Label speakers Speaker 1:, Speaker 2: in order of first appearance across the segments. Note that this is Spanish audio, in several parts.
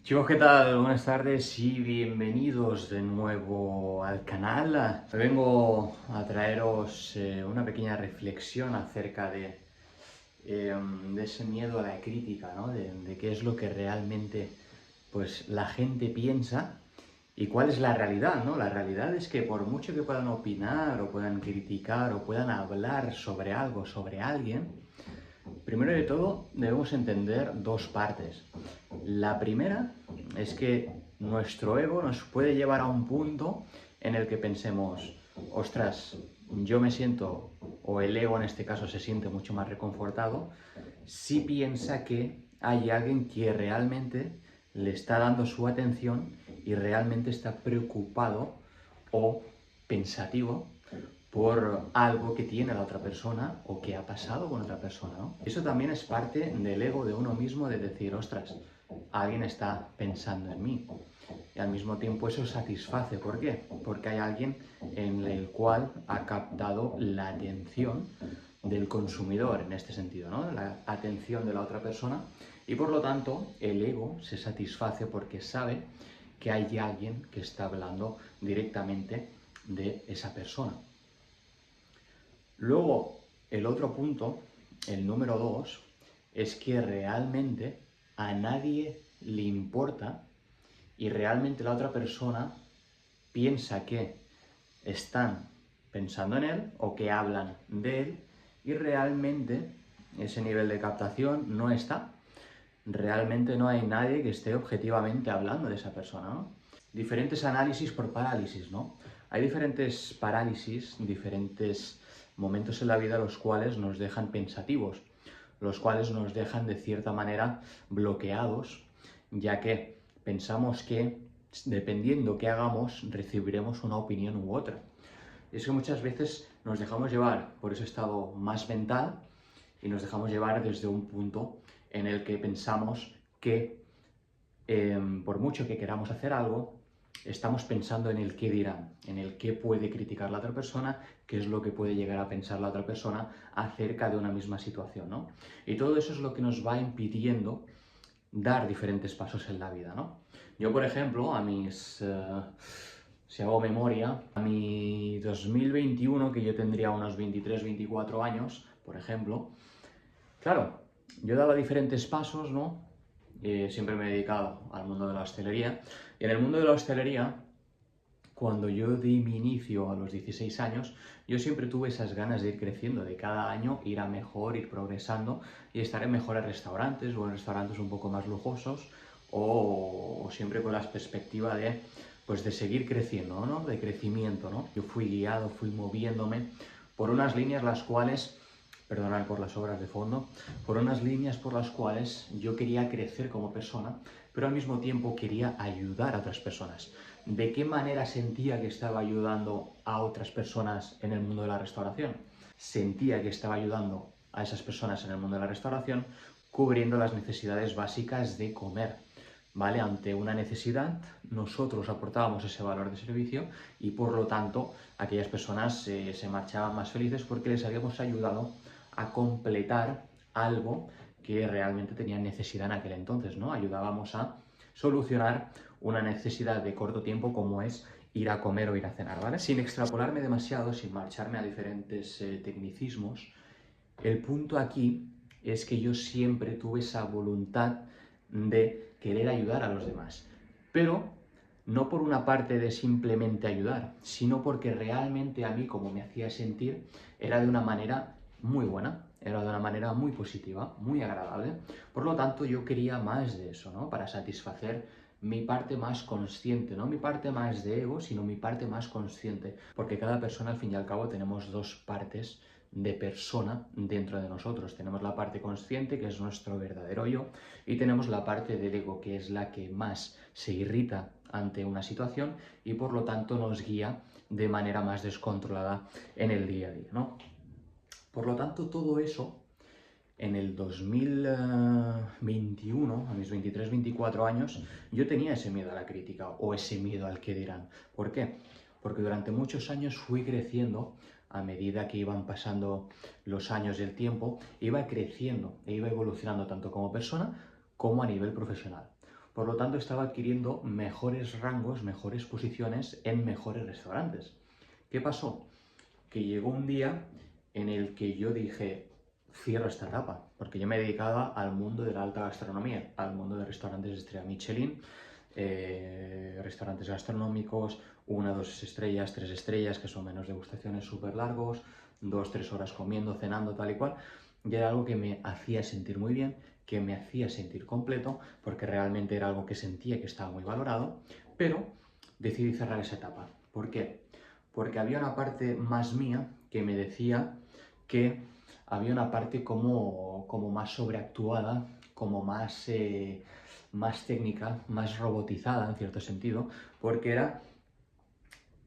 Speaker 1: Chicos, ¿qué tal? Buenas tardes y bienvenidos de nuevo al canal. Hoy vengo a traeros una pequeña reflexión acerca de ese miedo a la crítica, ¿no? De qué es lo que realmente pues, la gente piensa y cuál es la realidad, ¿no? La realidad es que por mucho que puedan opinar o puedan criticar o puedan hablar sobre algo, sobre alguien, primero de todo, debemos entender dos partes. La primera es que nuestro ego nos puede llevar a un punto en el que pensemos, ostras, yo me siento, o el ego en este caso se siente mucho más reconfortado, si piensa que hay alguien que realmente le está dando su atención y realmente está preocupado o pensativo por algo que tiene la otra persona o que ha pasado con otra persona, ¿no? Eso también es parte del ego de uno mismo de decir, ostras, alguien está pensando en mí. Y al mismo tiempo eso satisface. ¿Por qué? Porque hay alguien en el cual ha captado la atención del consumidor en este sentido, ¿no? La atención de la otra persona y por lo tanto el ego se satisface porque sabe que hay alguien que está hablando directamente de esa persona. Luego, el otro punto, el número dos, es que realmente a nadie le importa y realmente la otra persona piensa que están pensando en él o que hablan de él y realmente ese nivel de captación no está. Realmente no hay nadie que esté objetivamente hablando de esa persona, ¿no? Diferentes análisis por parálisis, ¿no? Hay diferentes parálisis, diferentes momentos en la vida los cuales nos dejan pensativos, los cuales nos dejan de cierta manera bloqueados, ya que pensamos que dependiendo qué hagamos recibiremos una opinión u otra. Y es que muchas veces nos dejamos llevar por ese estado más mental y nos dejamos llevar desde un punto en el que pensamos que por mucho que queramos hacer algo, estamos pensando en el qué dirán, en el qué puede criticar la otra persona, qué es lo que puede llegar a pensar la otra persona acerca de una misma situación, ¿no? Y todo eso es lo que nos va impidiendo dar diferentes pasos en la vida, ¿no? Yo, por ejemplo, si hago memoria, a mi 2021, que yo tendría unos 23, 24 años, por ejemplo, claro, yo daba diferentes pasos, ¿no? Siempre me he dedicado al mundo de la hostelería. Y en el mundo de la hostelería, cuando yo di mi inicio a los 16 años, yo siempre tuve esas ganas de ir creciendo, de cada año ir a mejor, ir progresando y estar en mejores restaurantes o en restaurantes un poco más lujosos o siempre con la perspectiva de, pues, de seguir creciendo, ¿no? De crecimiento, ¿no? Yo fui guiado, fui moviéndome por unas líneas las cuales perdonad por las obras de fondo, por unas líneas por las cuales yo quería crecer como persona, pero al mismo tiempo quería ayudar a otras personas. ¿De qué manera sentía que estaba ayudando a otras personas en el mundo de la restauración? Sentía que estaba ayudando a esas personas en el mundo de la restauración cubriendo las necesidades básicas de comer. ¿Vale? Ante una necesidad, nosotros aportábamos ese valor de servicio y por lo tanto aquellas personas se marchaban más felices porque les habíamos ayudado a completar algo que realmente tenían necesidad en aquel entonces, ¿no? Ayudábamos a solucionar una necesidad de corto tiempo como es ir a comer o ir a cenar, ¿vale? Sin extrapolarme demasiado, sin marcharme a diferentes tecnicismos, el punto aquí es que yo siempre tuve esa voluntad de querer ayudar a los demás, pero no por una parte de simplemente ayudar, sino porque realmente a mí como me hacía sentir era de una manera muy buena, era de una manera muy positiva, muy agradable. Por lo tanto, yo quería más de eso, ¿no? Para satisfacer mi parte más consciente, no mi parte más de ego, sino mi parte más consciente, porque cada persona al fin y al cabo tenemos dos partes de persona dentro de nosotros. Tenemos la parte consciente, que es nuestro verdadero yo, y tenemos la parte del ego, que es la que más se irrita ante una situación y por lo tanto nos guía de manera más descontrolada en el día a día, ¿no? Por lo tanto, todo eso en el 2021, a mis 23, 24 años, yo tenía ese miedo a la crítica o ese miedo al que dirán. ¿Por qué? Porque durante muchos años fui creciendo a medida que iban pasando los años y el tiempo, iba creciendo e iba evolucionando tanto como persona como a nivel profesional. Por lo tanto, estaba adquiriendo mejores rangos, mejores posiciones en mejores restaurantes. ¿Qué pasó? Que llegó un día en el que yo dije, cierro esta etapa, porque yo me dedicaba al mundo de la alta gastronomía, al mundo de restaurantes de estrella Michelin, restaurantes gastronómicos, 1, 2 estrellas, 3 estrellas, que son menos degustaciones súper largos, 2, 3 horas comiendo, cenando, tal y cual, y era algo que me hacía sentir muy bien, que me hacía sentir completo, porque realmente era algo que sentía que estaba muy valorado, pero decidí cerrar esa etapa. ¿Por qué? Porque había una parte más mía que me decía que había una parte como más sobreactuada, como más técnica, más robotizada en cierto sentido, porque era,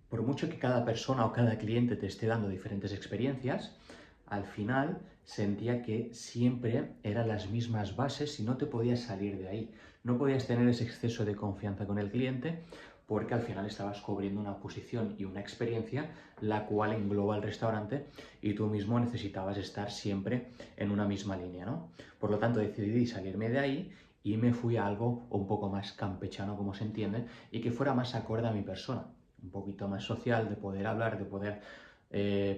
Speaker 1: por mucho que cada persona o cada cliente te esté dando diferentes experiencias, al final sentía que siempre eran las mismas bases y no te podías salir de ahí. No podías tener ese exceso de confianza con el cliente porque al final estabas cubriendo una posición y una experiencia la cual engloba el restaurante y tú mismo necesitabas estar siempre en una misma línea, ¿no? Por lo tanto, decidí salirme de ahí y me fui a algo un poco más campechano, como se entiende, y que fuera más acorde a mi persona, un poquito más social, de poder hablar, de poder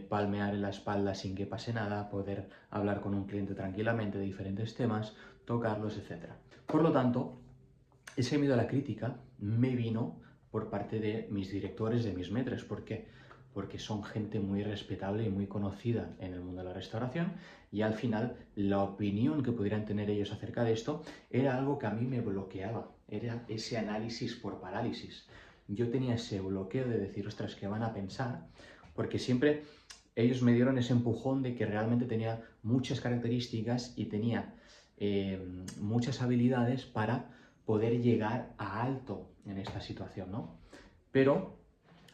Speaker 1: palmear en la espalda sin que pase nada, poder hablar con un cliente tranquilamente de diferentes temas, tocarlos, etc. Por lo tanto, ese miedo a la crítica me vino por parte de mis directores, de mis maîtres. ¿Por qué? Porque son gente muy respetable y muy conocida en el mundo de la restauración y al final la opinión que pudieran tener ellos acerca de esto era algo que a mí me bloqueaba, era ese análisis por parálisis. Yo tenía ese bloqueo de decir, ostras, ¿qué van a pensar? Porque siempre ellos me dieron ese empujón de que realmente tenía muchas características y tenía muchas habilidades para poder llegar a alto en esta situación, ¿no? Pero,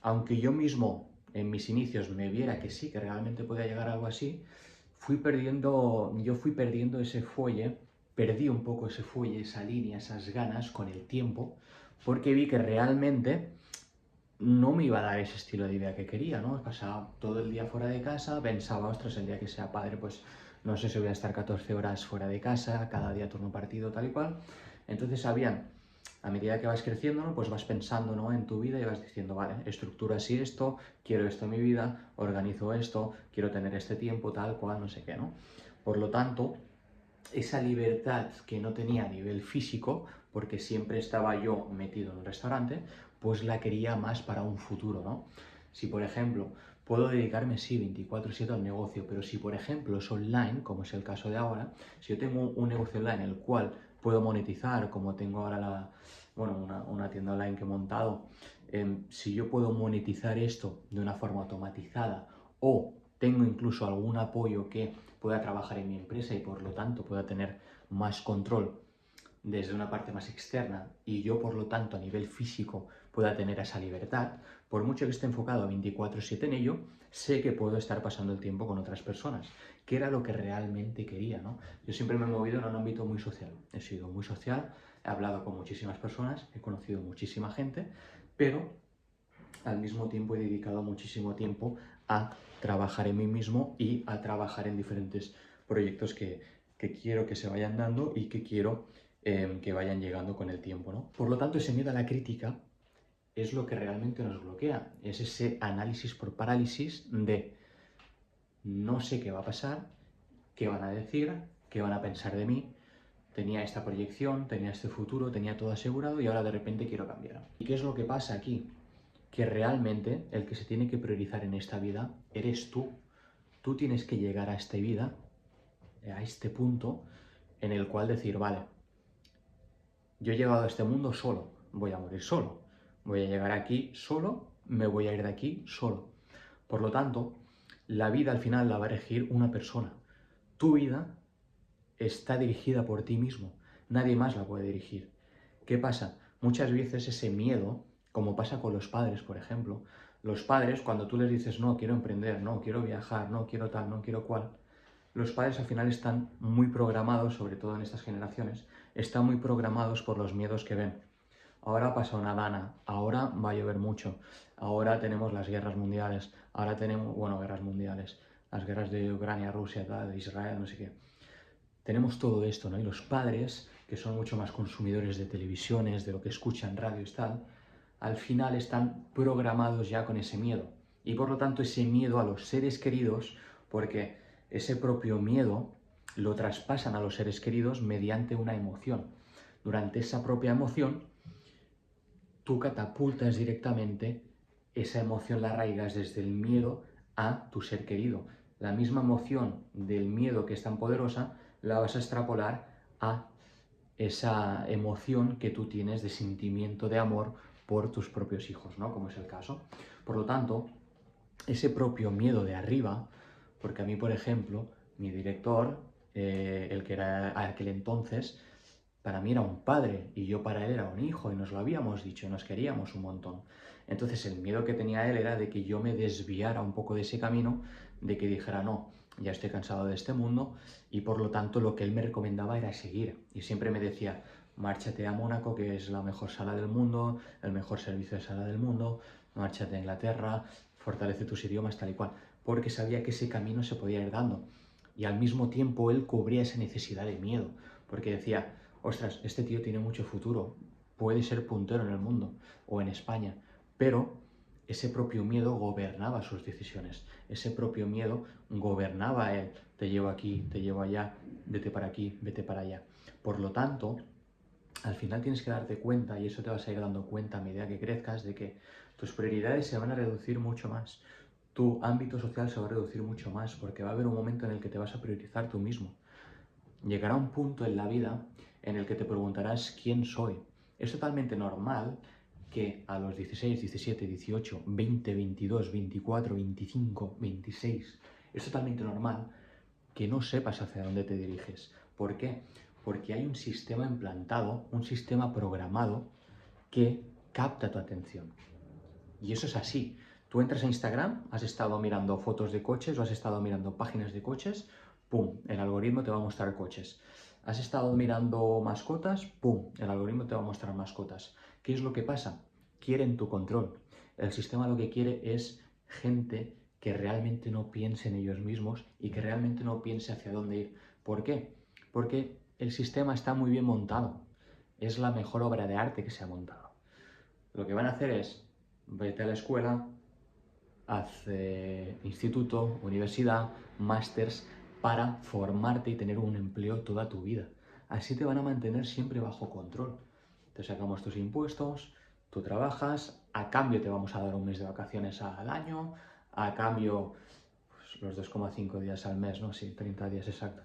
Speaker 1: aunque yo mismo en mis inicios me viera que sí, que realmente podía llegar a algo así, yo fui perdiendo ese fuelle, perdí un poco ese fuelle, esa línea, esas ganas con el tiempo, porque vi que realmente no me iba a dar ese estilo de vida que quería, ¿no? Pasaba todo el día fuera de casa, pensaba, ostras, el día que sea padre, pues no sé si voy a estar 14 horas fuera de casa, cada día turno partido, tal y cual. Entonces a medida que vas creciendo, ¿no? Pues vas pensando, ¿no? En tu vida y vas diciendo, vale, estructura así esto, quiero esto en mi vida, organizo esto, quiero tener este tiempo, tal cual, no sé qué, ¿no? Por lo tanto, esa libertad que no tenía a nivel físico, porque siempre estaba yo metido en un restaurante, pues la quería más para un futuro, ¿no? Si, por ejemplo, puedo dedicarme, sí, 24/7 al negocio, pero si, por ejemplo, es online, como es el caso de ahora, si yo tengo un negocio online en el cual puedo monetizar, como tengo ahora una tienda online que he montado, si yo puedo monetizar esto de una forma automatizada o tengo incluso algún apoyo que pueda trabajar en mi empresa y por lo tanto pueda tener más control desde una parte más externa y yo por lo tanto a nivel físico pueda tener esa libertad, por mucho que esté enfocado 24/7 en ello, sé que puedo estar pasando el tiempo con otras personas, que era lo que realmente quería, ¿no? Yo siempre me he movido en un ámbito muy social, he sido muy social, he hablado con muchísimas personas, he conocido muchísima gente, pero al mismo tiempo he dedicado muchísimo tiempo a trabajar en mí mismo y a trabajar en diferentes proyectos que quiero que se vayan dando y que quiero que vayan llegando con el tiempo, ¿no? Por lo tanto, ese miedo a la crítica es lo que realmente nos bloquea, es ese análisis por parálisis de no sé qué va a pasar, qué van a decir, qué van a pensar de mí, tenía esta proyección, tenía este futuro, tenía todo asegurado y ahora de repente quiero cambiar. ¿Y qué es lo que pasa aquí? Que realmente el que se tiene que priorizar en esta vida eres tú. Tú tienes que llegar a esta vida, a este punto en el cual decir, vale, yo he llegado a este mundo solo, voy a morir solo, voy a llegar aquí solo, me voy a ir de aquí solo. Por lo tanto, la vida al final la va a regir una persona. Tu vida está dirigida por ti mismo, nadie más la puede dirigir. ¿Qué pasa? Muchas veces ese miedo, como pasa con los padres, por ejemplo, los padres cuando tú les dices no, quiero emprender, no, quiero viajar, no, quiero tal, no, quiero cual, los padres al final están muy programados, sobre todo en estas generaciones, están muy programados por los miedos que ven. Ahora pasa una dana, ahora va a llover mucho, ahora tenemos las guerras mundiales, ahora tenemos, bueno, guerras mundiales, las guerras de Ucrania, Rusia, tal, de Israel, no sé qué. Tenemos todo esto, ¿no? Y los padres que son mucho más consumidores de televisiones, de lo que escuchan, radios, tal, al final están programados ya con ese miedo. Y por lo tanto ese miedo a los seres queridos, porque ese propio miedo lo traspasan a los seres queridos mediante una emoción. Durante esa propia emoción, tú catapultas directamente esa emoción, la arraigas desde el miedo a tu ser querido. La misma emoción del miedo que es tan poderosa, la vas a extrapolar a esa emoción que tú tienes de sentimiento de amor por tus propios hijos, ¿no? Como es el caso. Por lo tanto, ese propio miedo de arriba, porque a mí, por ejemplo, mi director, el que era aquel entonces, para mí era un padre y yo para él era un hijo y nos lo habíamos dicho y nos queríamos un montón. Entonces el miedo que tenía él era de que yo me desviara un poco de ese camino, de que dijera no, ya estoy cansado de este mundo y por lo tanto lo que él me recomendaba era seguir. Y siempre me decía, márchate a Mónaco, que es la mejor sala del mundo, el mejor servicio de sala del mundo, márchate a Inglaterra, fortalece tus idiomas, tal y cual, porque sabía que ese camino se podía ir dando. Y al mismo tiempo él cubría esa necesidad de miedo, porque decía, ostras, este tío tiene mucho futuro, puede ser puntero en el mundo o en España, pero ese propio miedo gobernaba sus decisiones, ese propio miedo gobernaba a él, te llevo aquí, te llevo allá, vete para aquí, vete para allá. Por lo tanto, al final tienes que darte cuenta, y eso te vas a ir dando cuenta a medida que crezcas, de que tus prioridades se van a reducir mucho más, tu ámbito social se va a reducir mucho más, porque va a haber un momento en el que te vas a priorizar tú mismo. Llegará un punto en la vida en el que te preguntarás quién soy. Es totalmente normal que a los 16, 17, 18, 20, 22, 24, 25, 26, es totalmente normal que no sepas hacia dónde te diriges. ¿Por qué? Porque hay un sistema implantado, un sistema programado que capta tu atención. Y eso es así. Tú entras a Instagram, has estado mirando fotos de coches o has estado mirando páginas de coches, ¡pum! El algoritmo te va a mostrar coches. Has estado mirando mascotas, ¡pum! El algoritmo te va a mostrar mascotas. ¿Qué es lo que pasa? Quieren tu control. El sistema lo que quiere es gente que realmente no piense en ellos mismos y que realmente no piense hacia dónde ir. ¿Por qué? Porque el sistema está muy bien montado. Es la mejor obra de arte que se ha montado. Lo que van a hacer es, vete a la escuela, haz instituto, universidad, másters, para formarte y tener un empleo toda tu vida. Así te van a mantener siempre bajo control. Te sacamos tus impuestos, tú trabajas, a cambio te vamos a dar un mes de vacaciones al año, a cambio pues, los 2,5 días al mes, ¿no? Sí, 30 días exacto.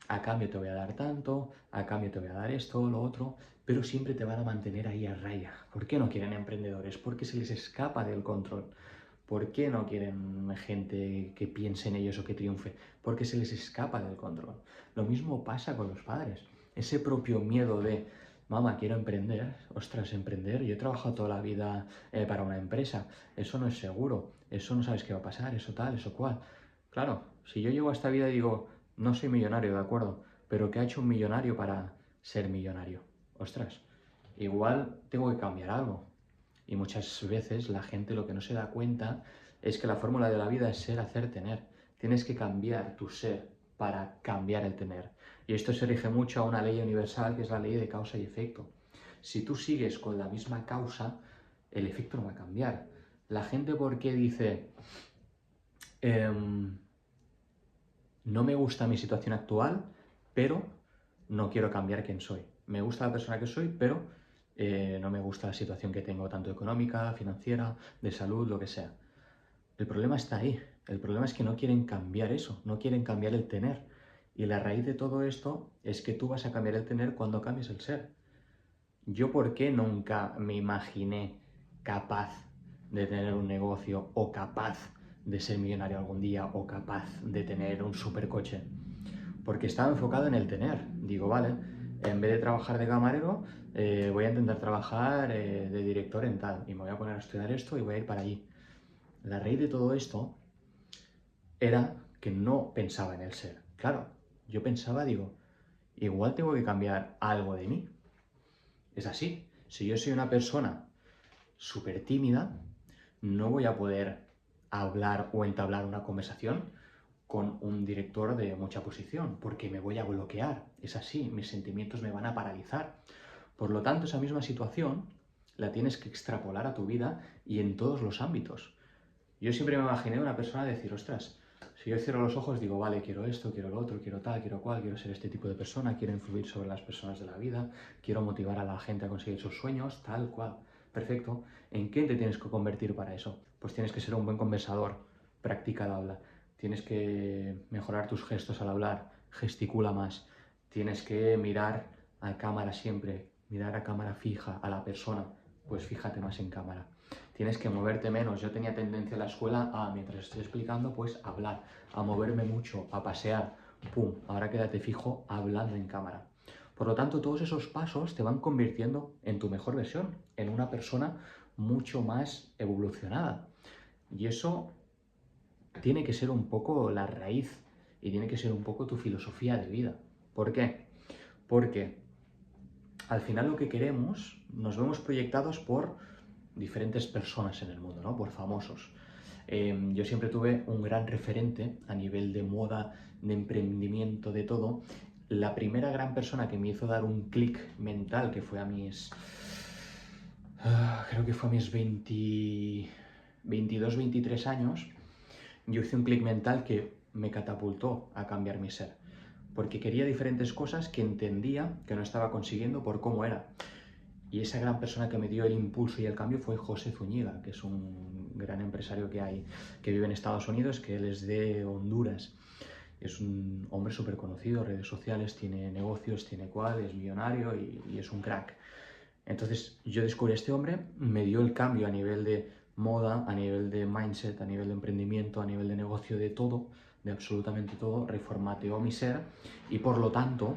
Speaker 1: A cambio te voy a dar tanto, a cambio te voy a dar esto, lo otro, pero siempre te van a mantener ahí a raya. ¿Por qué no quieren emprendedores? Porque se les escapa del control. ¿Por qué no quieren gente que piense en ellos o que triunfe? Porque se les escapa del control. Lo mismo pasa con los padres. Ese propio miedo de, mamá, quiero emprender, ostras, emprender, yo he trabajado toda la vida para una empresa, eso no es seguro, eso no sabes qué va a pasar, eso tal, eso cual. Claro, si yo llego a esta vida y digo, no soy millonario, de acuerdo, pero ¿qué ha hecho un millonario para ser millonario? Ostras, igual tengo que cambiar algo. Y muchas veces la gente lo que no se da cuenta es que la fórmula de la vida es ser, hacer, tener. Tienes que cambiar tu ser para cambiar el tener. Y esto se rige mucho a una ley universal que es la ley de causa y efecto. Si tú sigues con la misma causa, el efecto no va a cambiar. La gente, ¿por qué dice, no me gusta mi situación actual, pero no quiero cambiar quién soy? Me gusta la persona que soy, pero no me gusta la situación que tengo, tanto económica, financiera, de salud, lo que sea. El problema está ahí. El problema es que no quieren cambiar eso, no quieren cambiar el tener. Y la raíz de todo esto es que tú vas a cambiar el tener cuando cambies el ser. Yo, ¿por qué nunca me imaginé capaz de tener un negocio o capaz de ser millonario algún día o capaz de tener un supercoche? Porque estaba enfocado en el tener. Digo, vale, en vez de trabajar de camarero, voy a intentar trabajar de director en tal y me voy a poner a estudiar esto y voy a ir para allí. La raíz de todo esto era que no pensaba en el ser. Claro, yo pensaba, digo, igual tengo que cambiar algo de mí. Es así. Si yo soy una persona súper tímida, no voy a poder hablar o entablar una conversación con un director de mucha posición, porque me voy a bloquear. Es así, mis sentimientos me van a paralizar. Por lo tanto, esa misma situación la tienes que extrapolar a tu vida y en todos los ámbitos. Yo siempre me imaginé una persona decir, ostras, si yo cierro los ojos, digo, vale, quiero esto, quiero lo otro, quiero tal, quiero cual, quiero ser este tipo de persona, quiero influir sobre las personas de la vida, quiero motivar a la gente a conseguir sus sueños, tal cual. Perfecto. ¿En qué te tienes que convertir para eso? Pues tienes que ser un buen conversador, practica el habla. Tienes que mejorar tus gestos al hablar, gesticula más. Tienes que mirar a cámara siempre, mirar a cámara fija a la persona, pues fíjate más en cámara. Tienes que moverte menos. Yo tenía tendencia en la escuela a, mientras estoy explicando, pues hablar, a moverme mucho, a pasear. ¡Pum! Ahora quédate fijo hablando en cámara. Por lo tanto, todos esos pasos te van convirtiendo en tu mejor versión, en una persona mucho más evolucionada. Y eso tiene que ser un poco la raíz y tiene que ser un poco tu filosofía de vida. ¿Por qué? Porque al final lo que queremos, nos vemos proyectados por diferentes personas en el mundo, ¿no? Por famosos. Yo siempre tuve un gran referente a nivel de moda, de emprendimiento, de todo. La primera gran persona que me hizo dar un clic mental, que fue a mis... creo que fue a mis 22, 23 años, yo hice un clic mental que me catapultó a cambiar mi ser. Porque quería diferentes cosas que entendía que no estaba consiguiendo por cómo era. Y esa gran persona que me dio el impulso y el cambio fue José Zúñiga, que es un gran empresario que vive en Estados Unidos, que él es de Honduras. Es un hombre súper conocido, redes sociales, tiene negocios, tiene cual, es millonario y es un crack. Entonces yo descubrí a este hombre, me dio el cambio a nivel de moda, a nivel de mindset, a nivel de emprendimiento, a nivel de negocio, de todo, de absolutamente todo, reformateó mi ser y por lo tanto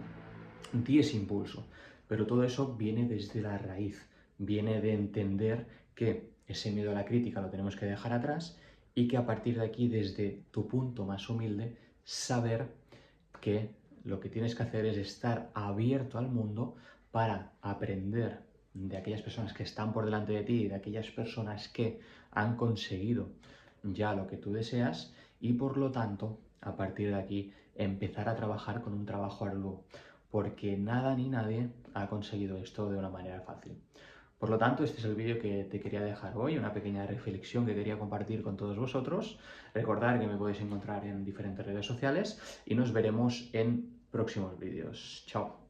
Speaker 1: di ese impulso. Pero todo eso viene desde la raíz, viene de entender que ese miedo a la crítica lo tenemos que dejar atrás y que a partir de aquí, desde tu punto más humilde, saber que lo que tienes que hacer es estar abierto al mundo para aprender de aquellas personas que están por delante de ti, de aquellas personas que han conseguido ya lo que tú deseas y por lo tanto, a partir de aquí, empezar a trabajar con un trabajo arduo, porque nada ni nadie ha conseguido esto de una manera fácil. Por lo tanto, este es el vídeo que te quería dejar hoy, una pequeña reflexión que quería compartir con todos vosotros. Recordad que me podéis encontrar en diferentes redes sociales y nos veremos en próximos vídeos. Chao.